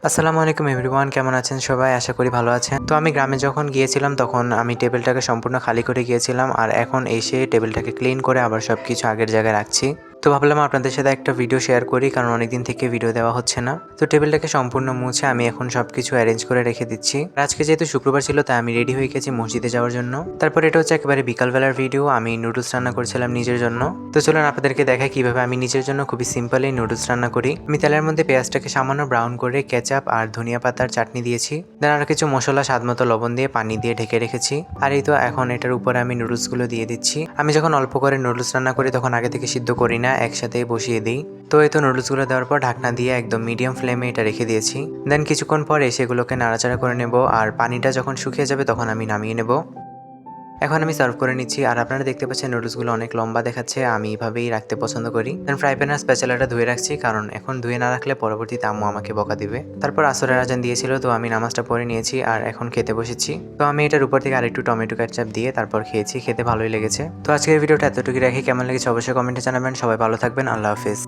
আসসালামু আলাইকুম এভরিওয়ান, কেমন আছেন সবাই? আশা করি ভালো আছেন। তো আমি গ্রামে যখন গিয়েছিলাম তখন আমি টেবিলটাকে সম্পূর্ণ খালি করে গিয়েছিলাম, আর এখন এসে টেবিলটাকে ক্লিন করে আবার সবকিছু আগের জায়গায় রাখছি। তো ভাবলাম আপনাদের সাথে একটা ভিডিও শেয়ার করি, কারণ অনেকদিন থেকে ভিডিও দেওয়া হচ্ছে না। তো টেবিলটাকে সম্পূর্ণ মুছে আমি এখন সবকিছু অ্যারেঞ্জ করে রেখে দিচ্ছি। আর আজকে যেহেতু শুক্রবার ছিল তাই আমি রেডি হয়ে গেছি মসজিদে যাওয়ার জন্য। তারপর এটা হচ্ছে একেবারে বিকালবেলার ভিডিও। আমি নুডলস রান্না করছিলাম নিজের জন্য। তো চলুন আপনাদেরকে দেখাই কিভাবে আমি নিজের জন্য খুবই সিম্পলি নুডলস রান্না করি। আমি তেলের মধ্যে পেঁয়াজটাকে সামান্য ব্রাউন করে কেচাপ আর ধনিয়া পাতার চাটনি দিয়েছি। দেন আর কিছু মশলা স্বাদমতো লবণ দিয়ে পানি দিয়ে ঢেকে রেখেছি। আর এই তো এখন এটার উপরে আমি নুডলসগুলো দিয়ে দিচ্ছি। আমি যখন অল্প করে নুডলস রান্না করি তখন আগে থেকে সিদ্ধ করি না, একসাথেই বসিয়ে দিই। তো এই তো নুডলসগুলো দেওয়ার পর ঢাকনা দিয়ে একদম মিডিয়াম ফ্লেমে এটা রেখে দিয়েছি। দেন কিছুক্ষণ পরে সেগুলোকে নাড়াচাড়া করে নেব, আর পানিটা যখন শুকিয়ে যাবে তখন আমি নামিয়ে নেব। এখন আমি সার্ভ করে নিচ্ছি, আর আপনারা দেখতে পাচ্ছেন নুডলসগুলো অনেক লম্বা দেখাচ্ছে। আমি এভাবেই রাখতে পছন্দ করি। দেন ফ্রাই প্যান আর স্প্যাচুলাটা ধুয়ে রাখছি, কারণ এখন ধুয়ে না রাখলে পরবর্তীতে আম্মু আমাকে বকা দিবে। তারপর আসরের আজান দিয়েছিল, তো আমি নামাজটা পড়ে নিয়েছি আর এখন খেতে বসেছি। তো আমি এটার উপর থেকে আরেকটু টমেটো কেচাপ দিয়ে তারপর খেয়েছি, খেতে ভালোই লেগেছে। তো আজকের ভিডিওটা এতটুকু রাখি, কেমন লেগেছে অবশ্যই কমেন্টে জানাবেন। সবাই ভালো থাকবেন, আল্লাহ হাফেজ।